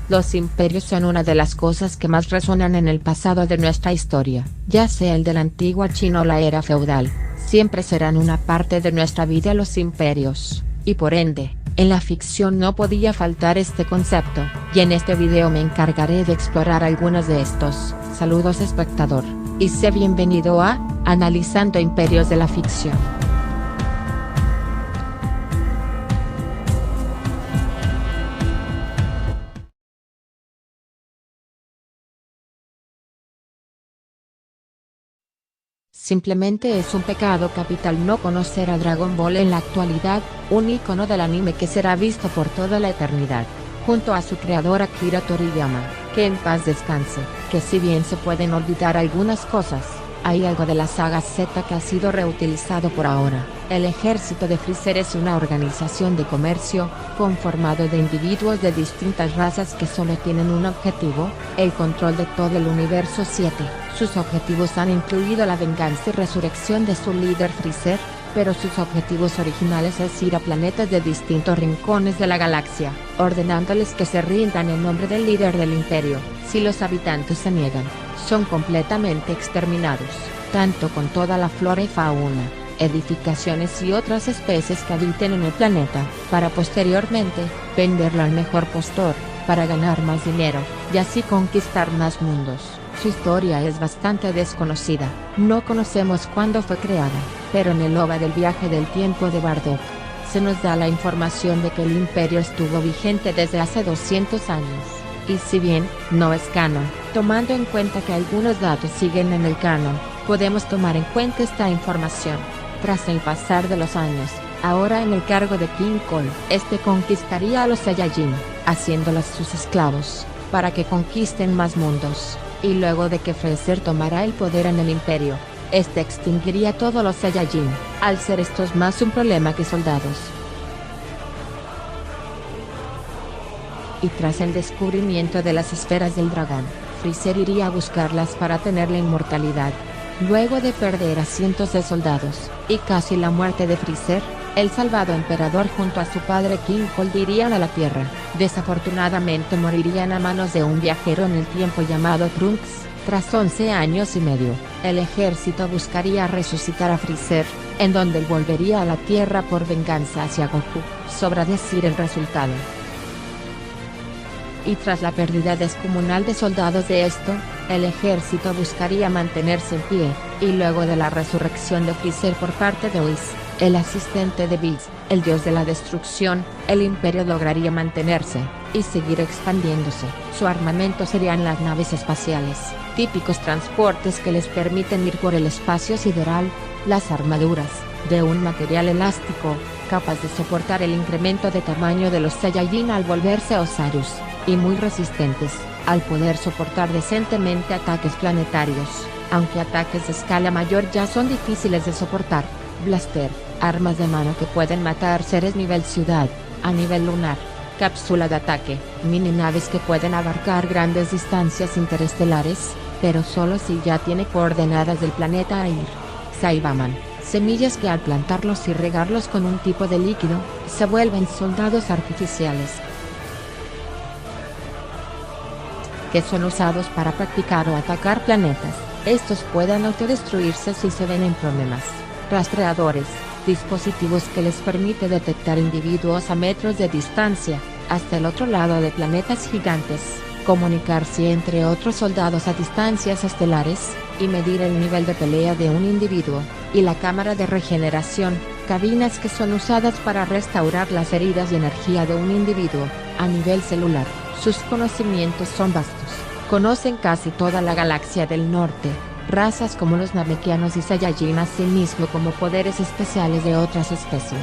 Los imperios son una de las cosas que más resuenan en el pasado de nuestra historia, ya sea el de la antigua China o la era feudal, siempre serán una parte de nuestra vida los imperios, y por ende, en la ficción no podía faltar este concepto, y en este video me encargaré de explorar algunos de estos. Saludos espectador, y sé bienvenido a Analizando Imperios de la Ficción. Simplemente es un pecado capital no conocer a Dragon Ball en la actualidad, un icono del anime que será visto por toda la eternidad, junto a su creador Akira Toriyama, que en paz descanse, que si bien se pueden olvidar algunas cosas, hay algo de la saga Z que ha sido reutilizado por ahora. El ejército de Freezer es una organización de comercio, conformado de individuos de distintas razas que solo tienen un objetivo, el control de todo el universo 7. Sus objetivos han incluido la venganza y resurrección de su líder Freezer, pero sus objetivos originales es ir a planetas de distintos rincones de la galaxia, ordenándoles que se rindan en nombre del líder del imperio. Si los habitantes se niegan, son completamente exterminados, tanto con toda la flora y fauna, edificaciones y otras especies que habiten en el planeta, para posteriormente, venderlo al mejor postor, para ganar más dinero, y así conquistar más mundos. Su historia es bastante desconocida, no conocemos cuándo fue creada, pero en el OVA del viaje del tiempo de Bardock, se nos da la información de que el imperio estuvo vigente desde hace 200 años, y si bien, no es canon, tomando en cuenta que algunos datos siguen en el canon, podemos tomar en cuenta esta información. Tras el pasar de los años, ahora en el cargo de King Cole, este conquistaría a los Saiyajin, haciéndolos sus esclavos, para que conquisten más mundos, y luego de que Freezer tomara el poder en el imperio, este extinguiría todos los Saiyajin, al ser estos más un problema que soldados. Y tras el descubrimiento de las esferas del dragón, Freezer iría a buscarlas para tener la inmortalidad. Luego de perder a cientos de soldados, y casi la muerte de Freezer, el salvado emperador junto a su padre King Cole irían a la Tierra. Desafortunadamente morirían a manos de un viajero en el tiempo llamado Trunks. Tras 11 años y medio, el ejército buscaría resucitar a Freezer, en donde él volvería a la Tierra por venganza hacia Goku. Sobra decir el resultado. Y tras la pérdida descomunal de soldados de esto, el ejército buscaría mantenerse en pie, y luego de la resurrección de Freezer por parte de Whis, el asistente de Bills, el dios de la destrucción, el imperio lograría mantenerse, y seguir expandiéndose. Su armamento serían las naves espaciales, típicos transportes que les permiten ir por el espacio sideral, las armaduras, de un material elástico, capaz de soportar el incremento de tamaño de los Saiyajin al volverse Ozarus, y muy resistentes, al poder soportar decentemente ataques planetarios, aunque ataques de escala mayor ya son difíciles de soportar. Blaster, armas de mano que pueden matar seres nivel ciudad, a nivel lunar, cápsula de ataque, mini naves que pueden abarcar grandes distancias interestelares, pero solo si ya tiene coordenadas del planeta a ir. Saibaman, semillas que al plantarlos y regarlos con un tipo de líquido, se vuelven soldados artificiales, que son usados para practicar o atacar planetas. Estos pueden autodestruirse si se ven en problemas. Rastreadores, dispositivos que les permite detectar individuos a metros de distancia, hasta el otro lado de planetas gigantes, comunicarse entre otros soldados a distancias estelares, y medir el nivel de pelea de un individuo. Y la cámara de regeneración, cabinas que son usadas para restaurar las heridas y energía de un individuo, a nivel celular. Sus conocimientos son vastos, conocen casi toda la galaxia del norte, razas como los Namekianos y Saiyajin asimismo como poderes especiales de otras especies,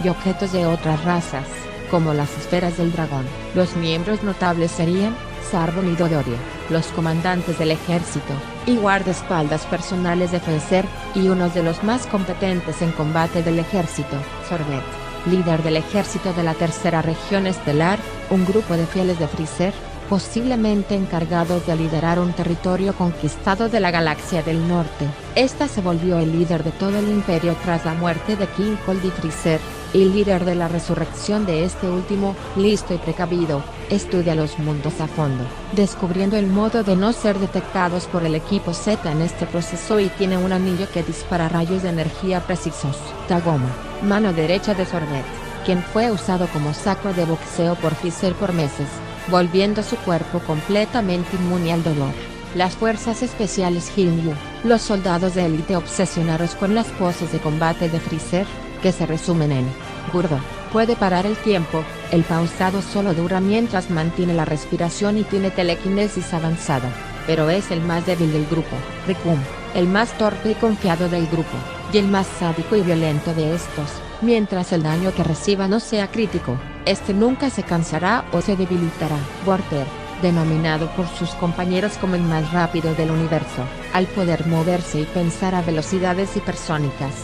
y objetos de otras razas, como las esferas del dragón. Los miembros notables serían Zarbon y Dodoria, los comandantes del ejército, y guardaespaldas personales de Freezer, y uno de los más competentes en combate del ejército, Sorbet, líder del ejército de la tercera región estelar, un grupo de fieles de Freezer, posiblemente encargados de liderar un territorio conquistado de la galaxia del norte. Esta se volvió el líder de todo el imperio tras la muerte de King Cole y Freezer, y líder de la resurrección de este último, listo y precavido, estudia los mundos a fondo, descubriendo el modo de no ser detectados por el equipo Z en este proceso y tiene un anillo que dispara rayos de energía precisos. Tagoma, mano derecha de Sorbet, quien fue usado como saco de boxeo por Freezer por meses, volviendo su cuerpo completamente inmune al dolor. Las fuerzas especiales Jinyu, los soldados de élite obsesionados con las poses de combate de Freezer, que se resumen en Gurdo, puede parar el tiempo, el pausado solo dura mientras mantiene la respiración y tiene telequinesis avanzada, pero es el más débil del grupo. Rikum, el más torpe y confiado del grupo, y el más sádico y violento de estos, mientras el daño que reciba no sea crítico, este nunca se cansará o se debilitará. Vorter, denominado por sus compañeros como el más rápido del universo, al poder moverse y pensar a velocidades hipersónicas.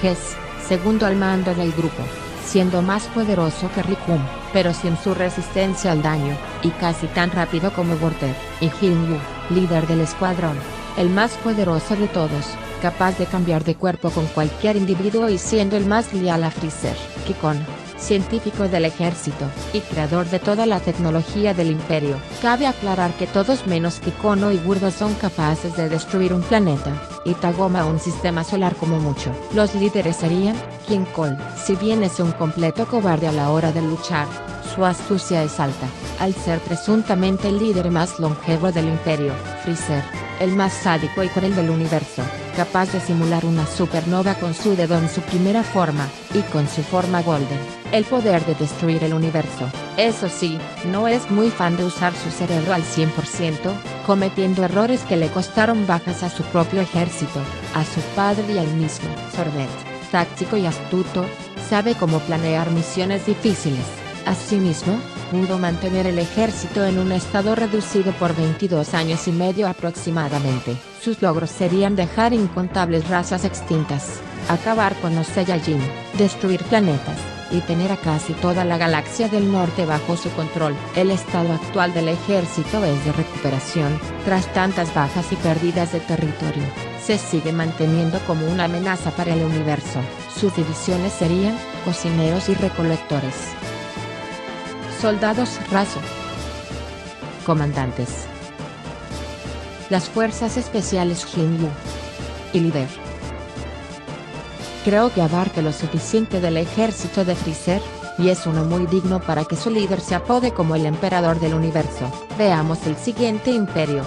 Ges, segundo al mando del grupo, siendo más poderoso que Rikum, pero sin su resistencia al daño, y casi tan rápido como Vorter. Y Jinyu, líder del escuadrón, el más poderoso de todos, capaz de cambiar de cuerpo con cualquier individuo y siendo el más leal a Freezer. Kikon, científico del ejército, y creador de toda la tecnología del imperio. Cabe aclarar que todos menos Kikono y Gurdo son capaces de destruir un planeta, y Tagoma un sistema solar como mucho. Los líderes serían, King Cole, si bien es un completo cobarde a la hora de luchar, su astucia es alta, al ser presuntamente el líder más longevo del imperio. Freezer, el más sádico y cruel del universo, capaz de simular una supernova con su dedo en su primera forma, y con su forma Golden, el poder de destruir el universo. Eso sí, no es muy fan de usar su cerebro al 100%, cometiendo errores que le costaron bajas a su propio ejército, a su padre y al mismo. Sorbet, táctico y astuto, sabe cómo planear misiones difíciles. Asimismo, pudo mantener el ejército en un estado reducido por 22 años y medio aproximadamente. Sus logros serían dejar incontables razas extintas, acabar con los Saiyajin, destruir planetas, y tener a casi toda la galaxia del norte bajo su control. El estado actual del ejército es de recuperación, tras tantas bajas y pérdidas de territorio. Se sigue manteniendo como una amenaza para el universo. Sus divisiones serían, cocineros y recolectores. Soldados raso. Comandantes. Las fuerzas especiales Jinyu. Y líder. Creo que abarca lo suficiente del ejército de Freezer, y es uno muy digno para que su líder se apode como el emperador del universo. Veamos el siguiente imperio.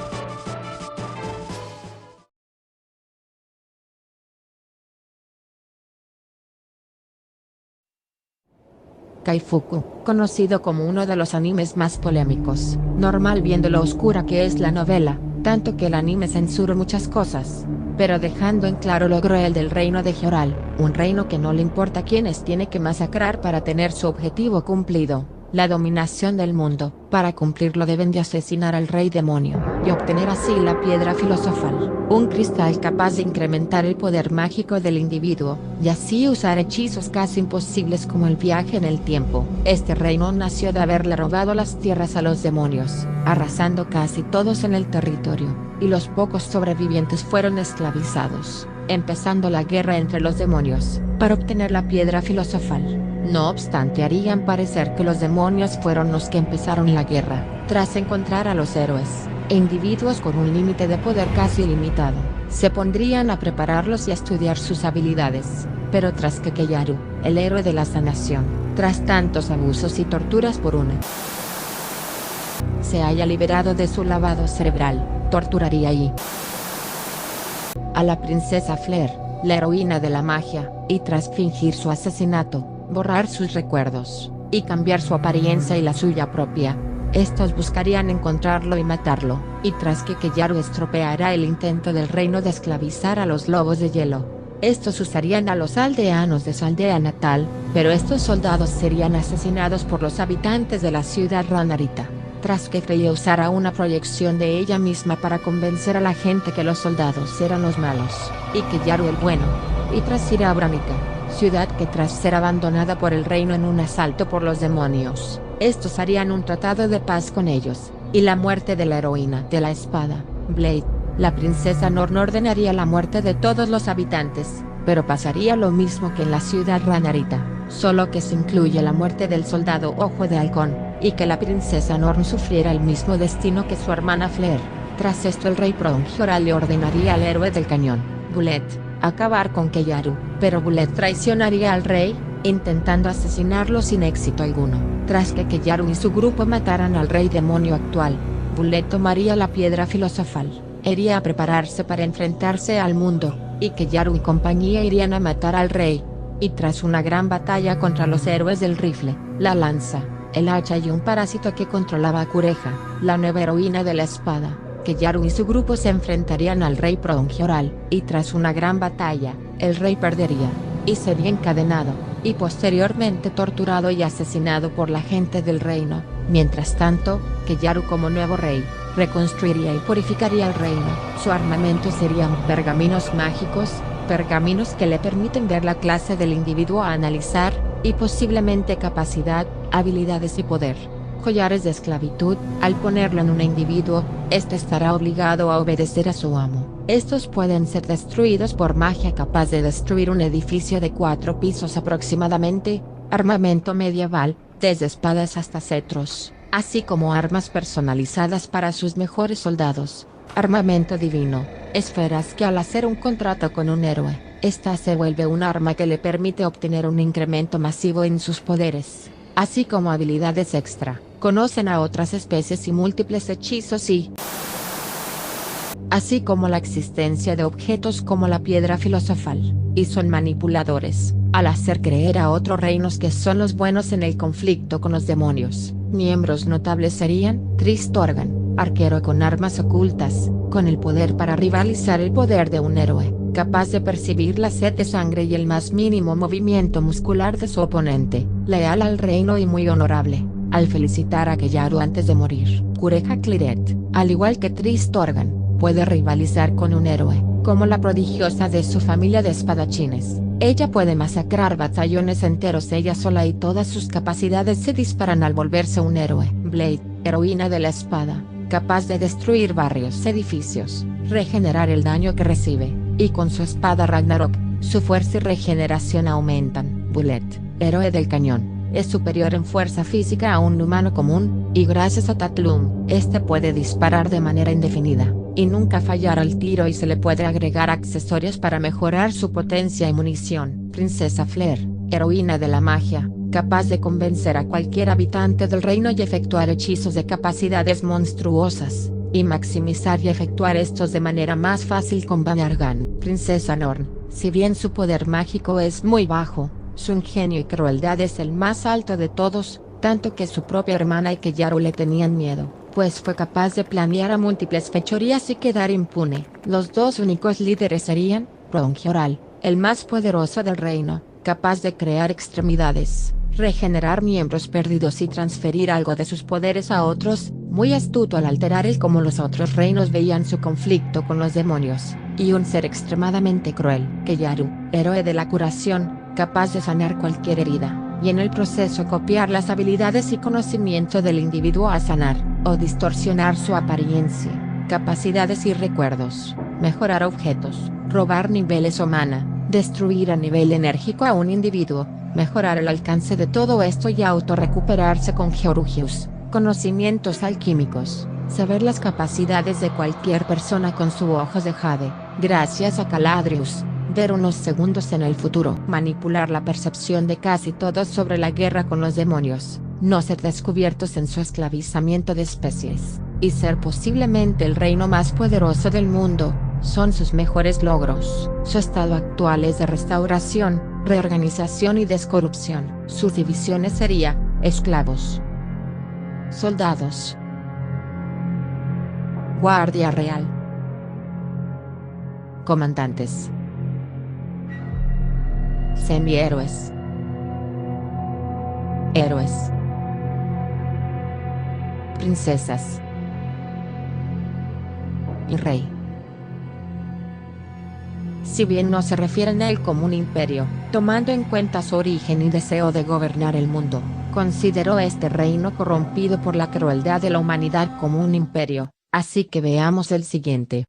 Kaifuku, conocido como uno de los animes más polémicos. Normal viendo lo oscura que es la novela, tanto que el anime censuró muchas cosas, pero dejando en claro lo cruel del reino de Gyoral, un reino que no le importa a quienes tiene que masacrar para tener su objetivo cumplido, la dominación del mundo. Para cumplirlo deben de asesinar al rey demonio, y obtener así la piedra filosofal, un cristal capaz de incrementar el poder mágico del individuo, y así usar hechizos casi imposibles como el viaje en el tiempo. Este reino nació de haberle robado las tierras a los demonios, arrasando casi todos en el territorio, y los pocos sobrevivientes fueron esclavizados, empezando la guerra entre los demonios, para obtener la piedra filosofal. No obstante, harían parecer que los demonios fueron los que empezaron la guerra. Tras encontrar a los héroes, e individuos con un límite de poder casi ilimitado, se pondrían a prepararlos y a estudiar sus habilidades. Pero tras que Keyaru, el héroe de la sanación, tras tantos abusos y torturas por una, se haya liberado de su lavado cerebral, torturaría a la princesa Flair, la heroína de la magia, y tras fingir su asesinato, borrar sus recuerdos, y cambiar su apariencia y la suya propia. Estos buscarían encontrarlo y matarlo, y tras que Keyaru estropeara el intento del reino de esclavizar a los lobos de hielo, estos usarían a los aldeanos de su aldea natal, pero estos soldados serían asesinados por los habitantes de la ciudad Ranarita, tras que Freya usara una proyección de ella misma para convencer a la gente que los soldados eran los malos, y Keyaru el bueno, y tras ir a Branica, ciudad que tras ser abandonada por el reino en un asalto por los demonios, estos harían un tratado de paz con ellos, y la muerte de la heroína de la espada, Blade, la princesa Norn ordenaría la muerte de todos los habitantes, pero pasaría lo mismo que en la ciudad Ranarita, solo que se incluye la muerte del soldado Ojo de Halcón, y que la princesa Norn sufriera el mismo destino que su hermana Fleur. Tras esto el rey Pronghyoral le ordenaría al héroe del cañón, Bullet, acabar con Keyaru, pero Bullet traicionaría al rey, intentando asesinarlo sin éxito alguno. Tras que Keyaru y su grupo mataran al rey demonio actual, Bullet tomaría la piedra filosofal, iría a prepararse para enfrentarse al mundo, y Keyaru y compañía irían a matar al rey. Y tras una gran batalla contra los héroes del rifle, la lanza, el hacha y un parásito que controlaba a Kureha, la nueva heroína de la espada, Keyaru y su grupo se enfrentarían al rey Pronghyoral, y tras una gran batalla, el rey perdería, y sería encadenado, y posteriormente torturado y asesinado por la gente del reino. Mientras tanto, Keyaru como nuevo rey, reconstruiría y purificaría el reino. Su armamento serían pergaminos mágicos, pergaminos que le permiten ver la clase del individuo a analizar, y posiblemente capacidad, habilidades y poder. Collares de esclavitud. Al ponerlo en un individuo, este estará obligado a obedecer a su amo. Estos pueden ser destruidos por magia capaz de destruir un edificio de 4 pisos aproximadamente. Armamento medieval, desde espadas hasta cetros, así como armas personalizadas para sus mejores soldados. Armamento divino, esferas que al hacer un contrato con un héroe, esta se vuelve un arma que le permite obtener un incremento masivo en sus poderes, así como habilidades extra. Conocen a otras especies y múltiples hechizos así como la existencia de objetos como la piedra filosofal, y son manipuladores, al hacer creer a otros reinos que son los buenos en el conflicto con los demonios. Miembros notables serían Trist Organ, arquero con armas ocultas, con el poder para rivalizar el poder de un héroe, capaz de percibir la sed de sangre y el más mínimo movimiento muscular de su oponente, leal al reino y muy honorable, al felicitar a Keyaru antes de morir. Kureha Claret, al igual que Trist Organ, puede rivalizar con un héroe, como la prodigiosa de su familia de espadachines. Ella puede masacrar batallones enteros ella sola y todas sus capacidades se disparan al volverse un héroe. Blade, heroína de la espada, capaz de destruir barrios, edificios, regenerar el daño que recibe, y con su espada Ragnarok, su fuerza y regeneración aumentan. Bullet, héroe del cañón, es superior en fuerza física a un humano común, y gracias a Tatlum, este puede disparar de manera indefinida, y nunca fallar al tiro, y se le puede agregar accesorios para mejorar su potencia y munición. Princesa Fleur, heroína de la magia, capaz de convencer a cualquier habitante del reino y efectuar hechizos de capacidades monstruosas, y maximizar y efectuar estos de manera más fácil con Bannergan. Princesa Norn, si bien su poder mágico es muy bajo, su ingenio y crueldad es el más alto de todos, tanto que su propia hermana y Keyaru le tenían miedo, pues fue capaz de planear a múltiples fechorías y quedar impune. Los dos únicos líderes serían Pronghyoral, el más poderoso del reino, capaz de crear extremidades, regenerar miembros perdidos y transferir algo de sus poderes a otros, muy astuto al alterar el cómo los otros reinos veían su conflicto con los demonios, y un ser extremadamente cruel. Keyaru, héroe de la curación, capaz de sanar cualquier herida, y en el proceso copiar las habilidades y conocimiento del individuo a sanar, o distorsionar su apariencia, capacidades y recuerdos, mejorar objetos, robar niveles o mana, destruir a nivel enérgico a un individuo, mejorar el alcance de todo esto y autorrecuperarse con Georugius, conocimientos alquímicos, saber las capacidades de cualquier persona con su ojos de jade, gracias a Caladrius, ver unos segundos en el futuro, manipular la percepción de casi todos sobre la guerra con los demonios, no ser descubiertos en su esclavizamiento de especies, y ser posiblemente el reino más poderoso del mundo, son sus mejores logros. Su estado actual es de restauración, reorganización y descorrupción. Sus divisiones sería, esclavos, soldados, guardia real, comandantes, semihéroes, héroes, princesas y rey. Si bien no se refieren a él como un imperio, tomando en cuenta su origen y deseo de gobernar el mundo, consideró este reino corrompido por la crueldad de la humanidad como un imperio, así que veamos el siguiente.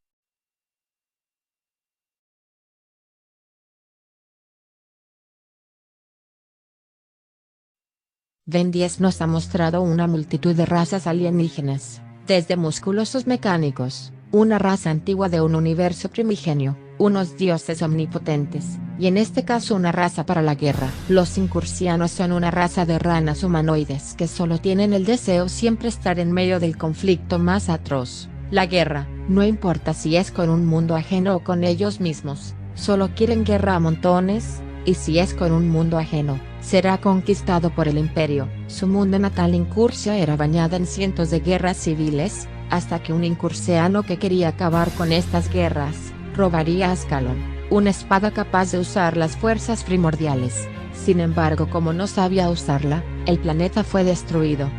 Ben 10 nos ha mostrado una multitud de razas alienígenas, desde musculosos mecánicos, una raza antigua de un universo primigenio, unos dioses omnipotentes, y en este caso una raza para la guerra. Los incursianos son una raza de ranas humanoides que solo tienen el deseo siempre estar en medio del conflicto más atroz, la guerra, no importa si es con un mundo ajeno o con ellos mismos, solo quieren guerra a montones, y si es con un mundo ajeno, será conquistado por el imperio. Su mundo natal Incursia era bañada en cientos de guerras civiles, hasta que un incursiano que quería acabar con estas guerras, robaría a Ascalon, una espada capaz de usar las fuerzas primordiales. Sin embargo, como no sabía usarla, el planeta fue destruido.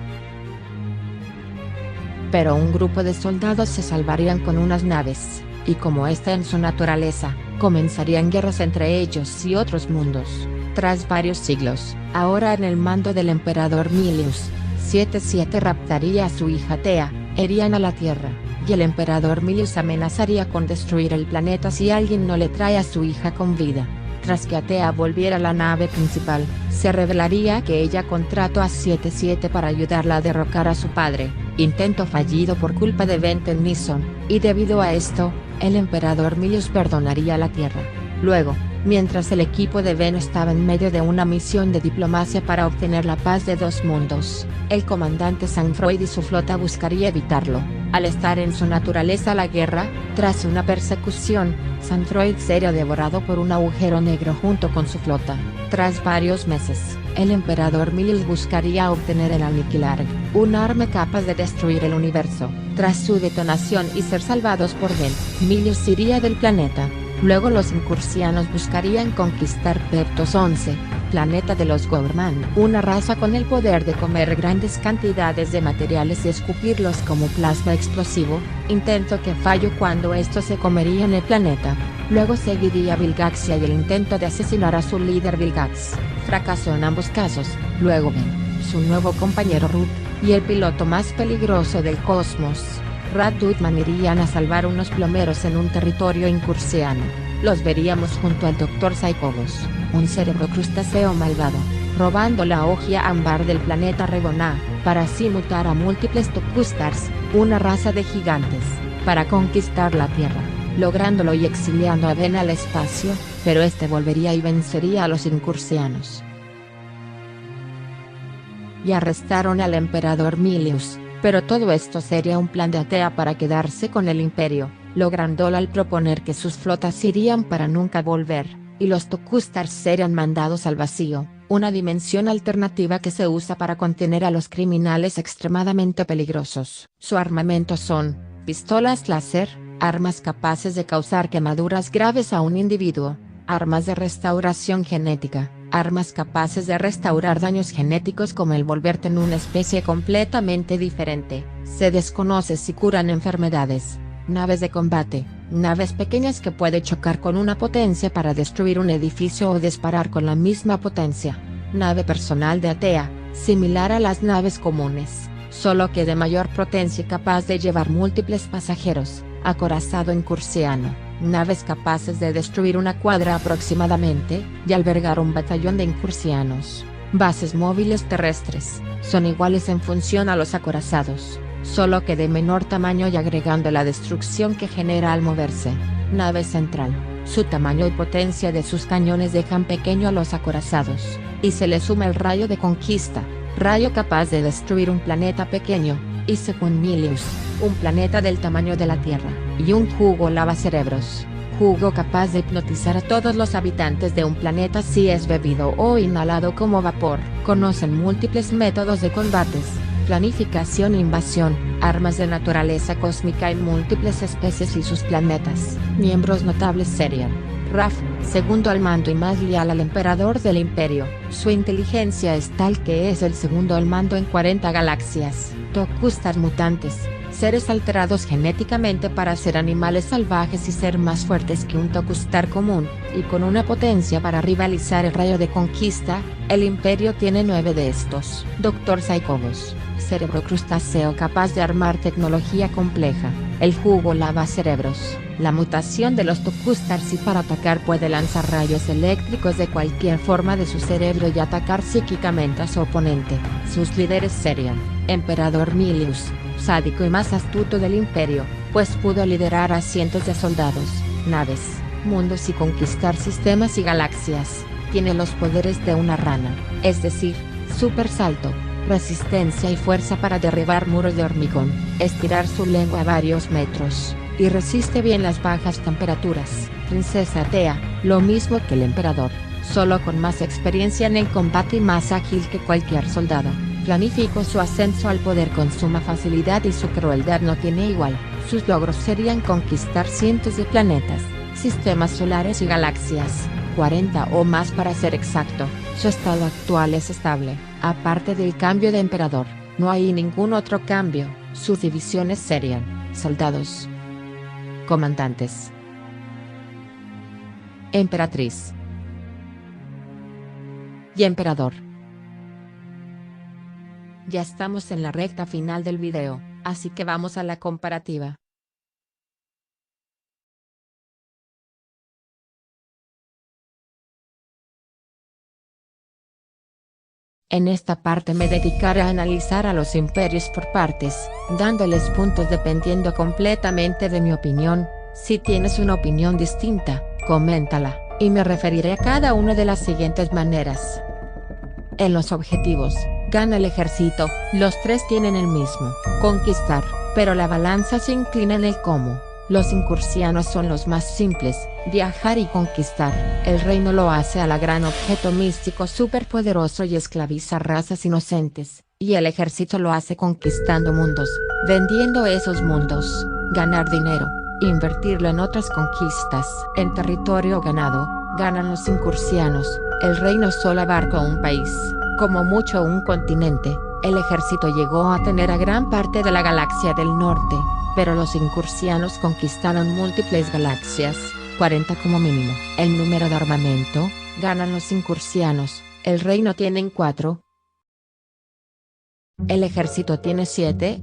Pero un grupo de soldados se salvarían con unas naves, y como está en su naturaleza, comenzarían guerras entre ellos y otros mundos. Tras varios siglos, ahora en el mando del emperador Milius, 77 raptaría a su hija Thea, irían a la Tierra, y el emperador Milius amenazaría con destruir el planeta si alguien no le trae a su hija con vida. Tras que Thea volviera a la nave principal, se revelaría que ella contrató a 77 para ayudarla a derrocar a su padre, intento fallido por culpa de Ben Tennyson, y debido a esto, el emperador Milius perdonaría a la Tierra. Luego, mientras el equipo de Ben estaba en medio de una misión de diplomacia para obtener la paz de dos mundos, el comandante Sanfroid y su flota buscaría evitarlo. Al estar en su naturaleza la guerra, tras una persecución, Sanfroid sería devorado por un agujero negro junto con su flota. Tras varios meses, el emperador Milius buscaría obtener el Aniquilar, un arma capaz de destruir el universo. Tras su detonación y ser salvados por Ben, Milius iría del planeta. Luego los incursianos buscarían conquistar Peptos 11, planeta de los Gorman, una raza con el poder de comer grandes cantidades de materiales y escupirlos como plasma explosivo, intento que falló cuando estos se comerían el planeta. Luego seguiría Vilgaxia y el intento de asesinar a su líder Vilgax, fracasó en ambos casos. Luego Ben, su nuevo compañero Ruth, y el piloto más peligroso del cosmos, Rat Dutman irían a salvar unos plomeros en un territorio incursiano. Los veríamos junto al Dr. Psychobos, un cerebro crustáceo malvado, robando la hoja ámbar del planeta Regoná, para así mutar a múltiples Tocustars, una raza de gigantes, para conquistar la Tierra, lográndolo y exiliando a Ben al espacio, pero este volvería y vencería a los incursianos. Y arrestaron al emperador Milius. Pero todo esto sería un plan de Atea para quedarse con el imperio, lográndolo al proponer que sus flotas irían para nunca volver, y los Tocustars serían mandados al vacío, una dimensión alternativa que se usa para contener a los criminales extremadamente peligrosos. Su armamento son pistolas láser, armas capaces de causar quemaduras graves a un individuo, armas de restauración genética, armas capaces de restaurar daños genéticos como el volverte en una especie completamente diferente. Se desconoce si curan enfermedades. Naves de combate, naves pequeñas que puede chocar con una potencia para destruir un edificio o disparar con la misma potencia. Nave personal de Atea, similar a las naves comunes, solo que de mayor potencia y capaz de llevar múltiples pasajeros. Acorazado incursiano, naves capaces de destruir una cuadra aproximadamente, y albergar un batallón de incursianos. Bases móviles terrestres, son iguales en función a los acorazados, solo que de menor tamaño y agregando la destrucción que genera al moverse. Nave central, su tamaño y potencia de sus cañones dejan pequeño a los acorazados, y se le suma el rayo de conquista, rayo capaz de destruir un planeta pequeño, y según Milius, un planeta del tamaño de la Tierra, y un jugo lavacerebros, jugo capaz de hipnotizar a todos los habitantes de un planeta si es bebido o inhalado como vapor. Conocen múltiples métodos de combates, planificación e invasión, armas de naturaleza cósmica en múltiples especies y sus planetas. Miembros notables serían Raf, segundo al mando y más leal al emperador del imperio, su inteligencia es tal que es el segundo al mando en 40 galaxias. Tocustar mutantes, seres alterados genéticamente para ser animales salvajes y ser más fuertes que un Tocustar común, y con una potencia para rivalizar el rayo de conquista. El imperio tiene 9 de estos. Dr. Psychobos, cerebro crustáceo capaz de armar tecnología compleja, el jugo lava cerebros. La mutación de los Tokustarsi para atacar puede lanzar rayos eléctricos de cualquier forma de su cerebro y atacar psíquicamente a su oponente. Sus líderes serían Emperador Milius, sádico y más astuto del imperio, pues pudo liderar a cientos de soldados, naves, mundos y conquistar sistemas y galaxias. Tiene los poderes de una rana, es decir, super salto, resistencia y fuerza para derribar muros de hormigón, estirar su lengua a varios metros, y resiste bien las bajas temperaturas. Princesa Tea, lo mismo que el emperador, solo con más experiencia en el combate y más ágil que cualquier soldado. Planificó su ascenso al poder con suma facilidad y su crueldad no tiene igual. Sus logros serían conquistar cientos de planetas, sistemas solares y galaxias, 40 o más para ser exacto. Su estado actual es estable. Aparte del cambio de emperador, no hay ningún otro cambio. Sus divisiones serían soldados, comandantes, emperatriz y emperador. Ya estamos en la recta final del video, así que vamos a la comparativa. En esta parte me dedicaré a analizar a los imperios por partes, dándoles puntos dependiendo completamente de mi opinión. Si tienes una opinión distinta, coméntala, y me referiré a cada una de las siguientes maneras. En los objetivos, gana el ejército, los tres tienen el mismo, conquistar, pero la balanza se inclina en el cómo. Los incursianos son los más simples, viajar y conquistar. El reino lo hace a la gran objeto místico superpoderoso y esclaviza razas inocentes, y el ejército lo hace conquistando mundos, vendiendo esos mundos, ganar dinero, invertirlo en otras conquistas. En territorio ganado, ganan los incursianos. El reino solo abarca un país, como mucho un continente. El ejército llegó a tener a gran parte de la galaxia del norte, pero los incursianos conquistaron múltiples galaxias, 40 como mínimo. El número de armamento, ganan los incursianos, el reino tiene 4. El ejército tiene 7.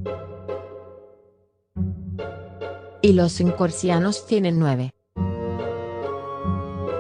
Y los incursianos tienen 9.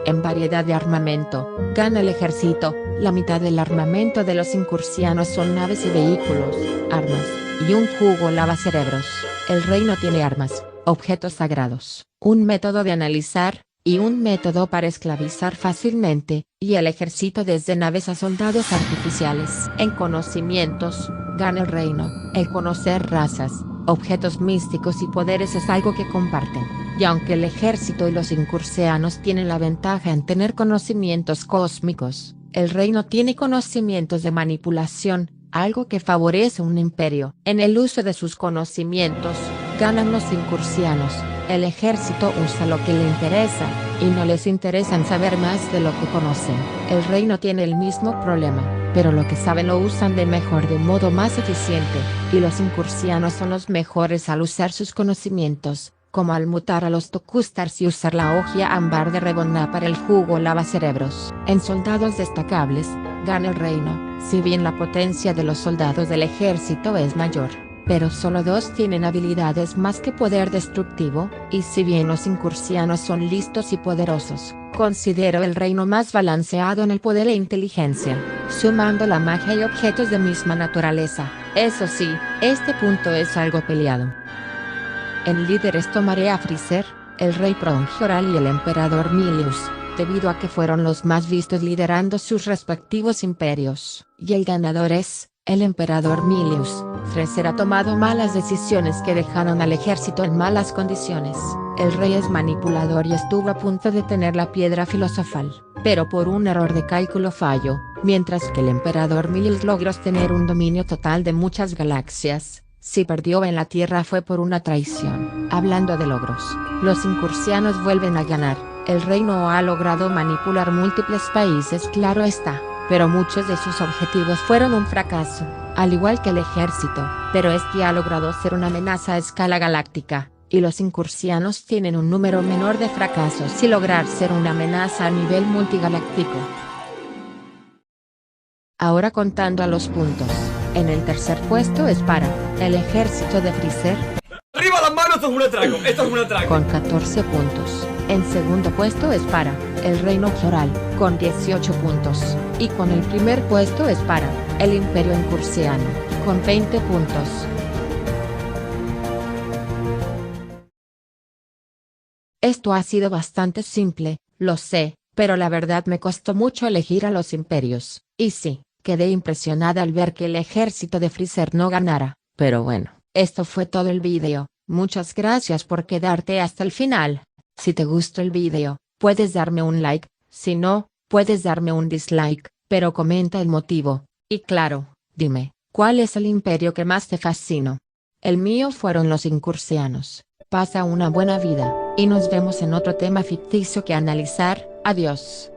En variedad de armamento, gana el ejército. La mitad del armamento de los incursianos son naves y vehículos, armas, y un jugo lava cerebros. El reino tiene armas, objetos sagrados, un método de analizar, y un método para esclavizar fácilmente, y el ejército desde naves a soldados artificiales. En conocimientos, gana el reino. El conocer razas, objetos místicos y poderes es algo que comparten, y aunque el ejército y los incursianos tienen la ventaja en tener conocimientos cósmicos, el reino tiene conocimientos de manipulación, algo que favorece un imperio. En el uso de sus conocimientos, ganan los incursianos. El ejército usa lo que le interesa, y no les interesa en saber más de lo que conocen. El reino tiene el mismo problema, pero lo que saben lo usan de modo más eficiente, y los incursianos son los mejores al usar sus conocimientos, como al mutar a los Tokustars y usar la hoja ámbar de Rebonna para el jugo lava cerebros. En soldados destacables, gana el reino. Si bien la potencia de los soldados del ejército es mayor, pero solo 2 tienen habilidades más que poder destructivo, y si bien los incursianos son listos y poderosos, considero el reino más balanceado en el poder e inteligencia, sumando la magia y objetos de misma naturaleza. Eso sí, este punto es algo peleado. En líderes tomaré a Freezer, el rey Prongioral y el emperador Milius, debido a que fueron los más vistos liderando sus respectivos imperios. Y el ganador es, el emperador Milius. Freezer ha tomado malas decisiones que dejaron al ejército en malas condiciones. El rey es manipulador y estuvo a punto de tener la piedra filosofal, pero por un error de cálculo falló, mientras que el emperador Milius logró tener un dominio total de muchas galaxias. Si perdió en la Tierra fue por una traición. Hablando de logros, los incursianos vuelven a ganar. El reino ha logrado manipular múltiples países, claro está, pero muchos de sus objetivos fueron un fracaso, al igual que el ejército, pero este ha logrado ser una amenaza a escala galáctica, y los incursianos tienen un número menor de fracasos y lograr ser una amenaza a nivel multigaláctico. Ahora contando a los puntos, en el tercer puesto es para el ejército de Freezer. ¡Arriba las manos! no, esto es un atraco, esto es un atraco. con 14 puntos. En segundo puesto es para el Reino Floral, con 18 puntos. Y con el primer puesto es para el Imperio Incursiano, con 20 puntos. Esto ha sido bastante simple, lo sé, pero la verdad me costó mucho elegir a los imperios. Y sí, quedé impresionada al ver que el ejército de Freezer no ganara. Pero bueno, esto fue todo el vídeo. Muchas gracias por quedarte hasta el final. Si te gustó el vídeo, puedes darme un like, si no, puedes darme un dislike, pero comenta el motivo. Y claro, dime, ¿cuál es el imperio que más te fascinó? El mío fueron los incursianos. Pasa una buena vida, y nos vemos en otro tema ficticio que analizar. Adiós.